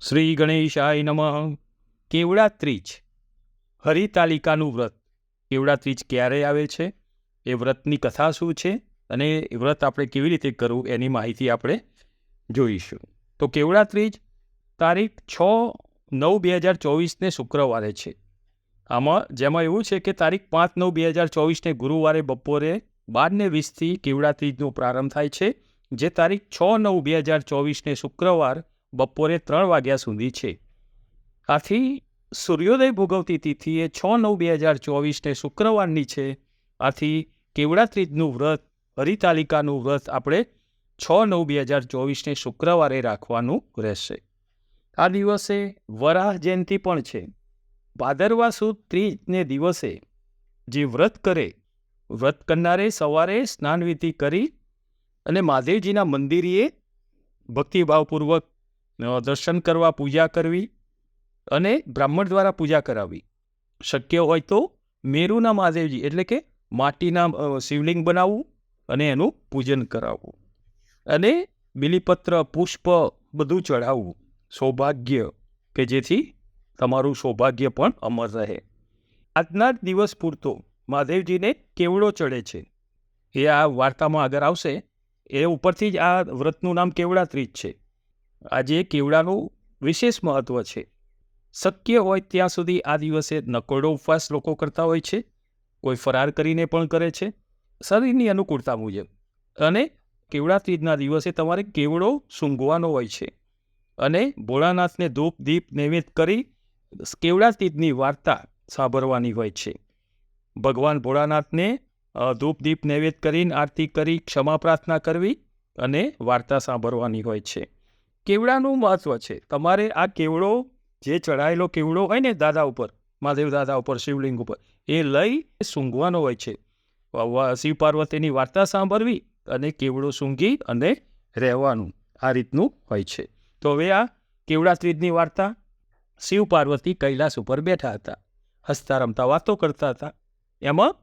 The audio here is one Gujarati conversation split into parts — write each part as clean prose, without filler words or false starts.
શ્રી ગણેશાય નમઃ. કેવડા ત્રીજ, હરિતાલિકાનું વ્રત. કેવડા ત્રીજ ક્યારે આવે છે, એ વ્રતની કથા શું છે અને એ વ્રત આપણે કેવી રીતે કરવું એની માહિતી આપણે જોઈશું. તો કેવડા ત્રીજ તારીખ 6/9/2024 શુક્રવારે છે. જેમાં એવું છે કે તારીખ 5/9/2024 ગુરુવારે બપોરે 12:20 કેવડા ત્રીજનો પ્રારંભ થાય છે, જે તારીખ 6/9/2024 શુક્રવાર બપોરે 3 વાગ્યા સુધી છે. આથી સૂર્યોદય ભોગવતી તિથિ એ 6/9/2024 શુક્રવારની છે. આથી કેવડા ત્રીજનું વ્રત, હરિતાલિકાનું વ્રત આપણે 6/9/2024 શુક્રવારે રાખવાનું રહેશે. આ દિવસે વરાહ જયંતિ પણ છે. ભાદરવા સુદ ત્રીજને દિવસે જે વ્રત કરે, વ્રત કરનારે સવારે સ્નાનવિધિ કરી અને મહાદેવજીના મંદિરે ભક્તિભાવપૂર્વક દર્શન કરવા, પૂજા કરવી અને બ્રાહ્મણ દ્વારા પૂજા કરાવવી. શક્ય હોય તો મેરુના મહાદેવજી એટલે કે માટીના શિવલિંગ બનાવવું અને એનું પૂજન કરાવવું અને બિલીપત્ર, પુષ્પ બધું ચઢાવવું. સૌભાગ્ય, કે જેથી તમારું સૌભાગ્ય પણ અમર રહે. આજના જ દિવસ પૂરતો મહાદેવજીને કેવડો ચડે છે. એ આ વાર્તામાં આગળ આવશે. એ ઉપરથી જ આ વ્રતનું નામ કેવડા ત્રીજ છે. આજે કેવડાનું વિશેષ મહત્વ છે. શક્ય હોય ત્યાં સુધી આ દિવસે નકોરડો ઉપવાસ લોકો કરતા હોય છે. કોઈ ફરાર કરીને પણ કરે છે, શરીરની અનુકૂળતા મુજબ. અને કેવડા ત્રીજના દિવસે તમારે કેવડો સૂંઘવાનો હોય છે અને ભોળાનાથને ધૂપ, દીપ, નૈવેદ્ય કરી કેવડા ત્રીજની વાર્તા સાંભળવાની હોય છે. ભગવાન ભોળાનાથને ધૂપ, દીપ, નૈવેદ્ય કરીને આરતી કરી ક્ષમા પ્રાર્થના કરવી અને વાર્તા સાંભળવાની હોય છે. કેવડાનું મહત્વ છે. તમારે આ કેવડો, જે ચડાયેલો કેવડો હોય ને દાદા ઉપર, મહાદેવ દાદા ઉપર, શિવલિંગ ઉપર, એ લઈ સૂંઘવાનો હોય છે. શિવ પાર્વતીની વાર્તા સાંભળવી અને કેવડો સૂંઘી અને રહેવાનું, આ રીતનું હોય છે. તો હવે આ કેવડા ત્રીજની વાર્તા. શિવ પાર્વતી કૈલાસ ઉપર બેઠા હતા, હસતા રમતા વાતો કરતા હતા. એમાં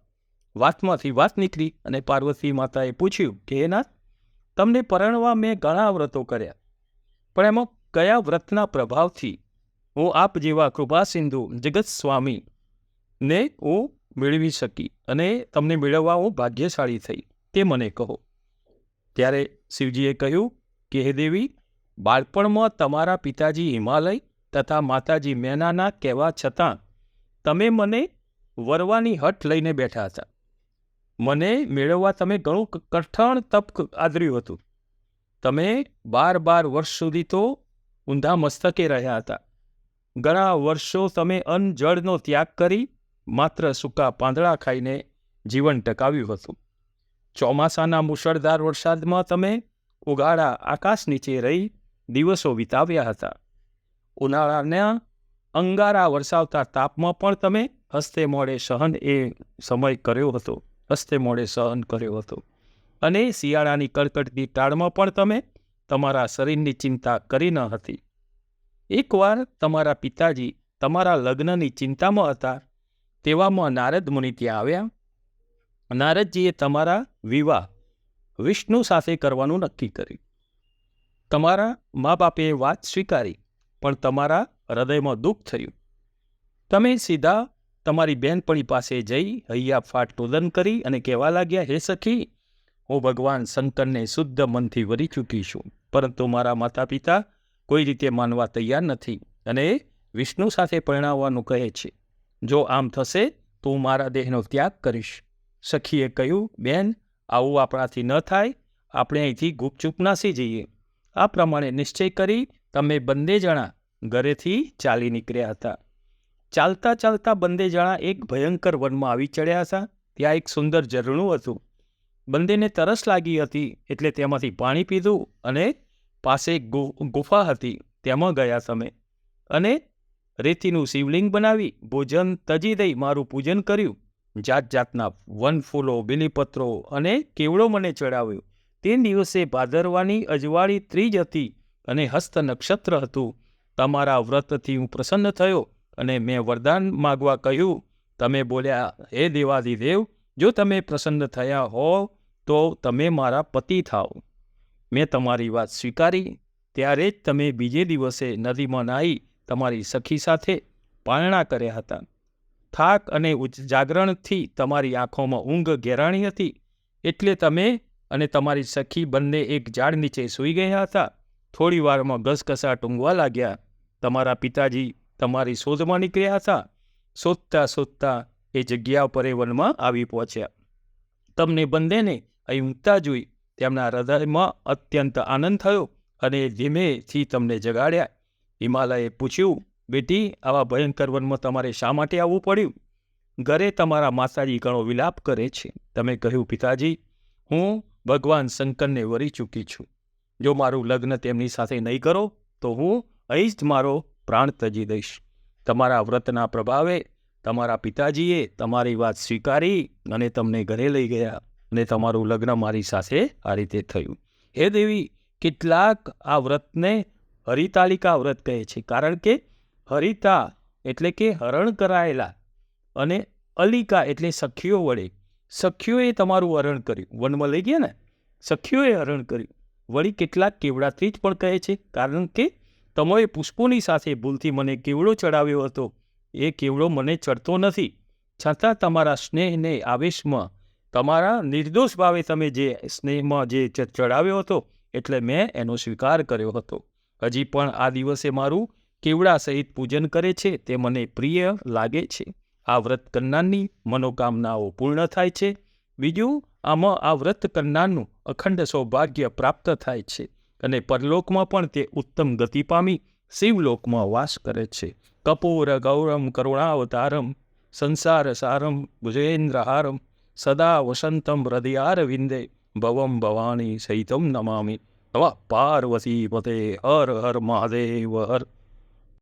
વાતમાંથી વાત નીકળી અને પાર્વતી માતાએ પૂછ્યું કે હે નાથ, તમને પરણવા મેં ઘણા વ્રતો કર્યા, પણ એમાં કયા વ્રતના પ્રભાવથી હું આપ જેવા કૃપા સિંધુ જગત સ્વામી ને હું મેળવી શકી અને તમને મેળવવા હું ભાગ્યશાળી થઈ, તે મને કહો. ત્યારે શિવજીએ કહ્યું કે હે દેવી, બાળપણમાં તમારા પિતાજી હિમાલય તથા માતાજી મેનાના કહેવા છતાં તમે મને વરવાની હઠ લઈને બેઠા હતા. મને મેળવવા તમે ઘણું કઠણ તપ આદર્યું હતું. તમે 12 વર્ષ સુધી તો ઊંધા મસ્તકે રહ્યા હતા. ઘણા વર્ષો તમે અન્ન જળનો ત્યાગ કરી માત્ર સૂકા પાંદડા ખાઈને જીવન ટકાવ્યું હતું. ચોમાસાના મુશળધાર વરસાદમાં તમે ઉગાડા આકાશ નીચે રહી દિવસો વિતાવ્યા હતા. ઉનાળાના અંગારા વરસાવતા તાપમાં પણ તમે હસ્તે મોડે સહન કર્યો હતો. અને શિયાળાની કડકડતી ટાળમાં પણ તમે તમારા શરીરની ચિંતા કરી ન હતી. એકવાર તમારા પિતાજી તમારા લગ્નની ચિંતામાં હતા, તેવામાં નારદ મુનિ ત્યાં આવ્યા. નારદજીએ તમારા વિવાહ વિષ્ણુ સાથે કરવાનું નક્કી કર્યું. તમારા મા બાપે વાત સ્વીકારી, પણ તમારા હૃદયમાં દુઃખ થયું. તમે સીધા તમારી બહેનપણી પાસે જઈ હૈયા ફાટ રુદન કરી અને કહેવા લાગ્યા, હે સખી, હું ભગવાન શંકરને શુદ્ધ મનથી વરી ચૂકી છું, પરંતુ મારા માતા પિતા કોઈ રીતે માનવા તૈયાર નથી અને વિષ્ણુ સાથે પરણાવવાનું કહે છે. જો આમ થશે તો હું મારા દેહનો ત્યાગ કરીશ. સખીએ કહ્યું, બેન, આવું આપણાથી ન થાય. આપણે અહીંથી ગુપચૂપ નાસી જઈએ. આ પ્રમાણે નિશ્ચય કરી તમે બંને જણા ઘરેથી ચાલી નીકળ્યા હતા. ચાલતા ચાલતા બંને જણા એક ભયંકર વનમાં આવી ચડ્યા હતા. ત્યાં એક સુંદર ઝરણું હતું. બંનેને તરસ લાગી હતી એટલે તેમાંથી પાણી પીધું અને પાસે એક ગુફા હતી, તેમાં ગયા તમે અને રેતીનું શિવલિંગ બનાવી ભોજન તજી દઈ મારું પૂજન કર્યું. જાત જાતના વનફૂલો, બિલીપત્રો અને કેવડો મને ચડાવ્યો. તે દિવસે ભાદરવાની અજવાળી ત્રીજ હતી અને હસ્ત નક્ષત્ર હતું. તમારા વ્રતથી હું પ્રસન્ન થયો અને મેં વરદાન માગવા કહ્યું. તમે બોલ્યા, હે દેવાધિદેવ, જો તમે પ્રસન્ન થયા હો તો તમે મારા પતિ થાઓ. મેં તમારી વાત સ્વીકારી ત્યારે જ તમે બીજે દિવસે નદીમાં નાહી તમારી સખી સાથે પારણા કર્યા હતા. થાક અને જાગરણથી તમારી આંખોમાં ઊંઘ ઘેરાણી હતી, એટલે તમે અને તમારી સખી બંને એક ઝાડ નીચે સૂઈ ગયા હતા. થોડી વારમાં ઘસઘસાટ ઊંઘવા લાગ્યા. તમારા પિતાજી તમારી શોધમાં નીકળ્યા હતા. શોધતા શોધતા એ જગ્યા પર એ વનમાં આવી પહોંચ્યા. તમને બંનેને અહીં ઊંઘતા જોઈ તેમના હૃદયમાં અત્યંત આનંદ થયો અને ધીમેથી તમને જગાડ્યા. હિમાલયે પૂછ્યું, બેટી, આવા ભયંકર વનમાં તમારે શા માટે આવવું પડ્યું? ઘરે તમારા માતાજી ઘણો વિલાપ કરે છે. તમે કહ્યું, પિતાજી, હું ભગવાન શંકરને વરી ચૂકી છું. જો મારું લગ્ન તેમની સાથે નહીં કરો તો હું અહીં જ મારો પ્રાણ ત્યજી દઈશ. તમારા વ્રતના પ્રભાવે તમારા પિતાજીએ તમારી વાત સ્વીકારી અને તમને ઘરે લઈ ગયા અને તમારું લગ્ન મારી સાથે આ રીતે થયું. હે દેવી, કેટલાક આ વ્રતને હરિતાલિકા વ્રત કહે છે, કારણ કે હરિતા એટલે કે હરણ કરાયેલા અને અલિકા એટલે સખીઓ વડે. સખીઓએ તમારું હરણ કર્યું, વનમાં લઈ ગયા ને, સખીઓએ હરણ કર્યું. વળી કેટલાક કેવડાથી જ પણ કહે છે, કારણ કે તમોએ પુષ્પોની સાથે ભૂલથી મને કેવડો ચડાવ્યો હતો. એ કેવડો મને ચડતો નથી, છતાં તમારા સ્નેહને આવેશમાં, તમારા નિર્દોષ ભાવે તમે જે સ્નેહમાં જે ચડાવ્યો હતો, એટલે મેં એનો સ્વીકાર કર્યો હતો. હજી પણ આ દિવસે મારું કેવડા સહિત પૂજન કરે છે, તે મને પ્રિય લાગે છે. આ વ્રત કરનારની મનોકામનાઓ પૂર્ણ થાય છે. બીજું, આમાં આ વ્રત કરનારનું અખંડ સૌભાગ્ય પ્રાપ્ત થાય છે અને પરલોકમાં પણ તે ઉત્તમ ગતિ પામી શિવલોકમાં વાસ કરે છે. કપૂર ગૌરમ કરુણાવતારમ સંસાર સારમ ભુજેન્દ્રહારમ સદા વસંતમ હૃદયાર વિંદે ભવમ ભવાની સહિતમ નમામિ. નમઃ પાર્વતી પતે. હર હર મહાદેવ હર.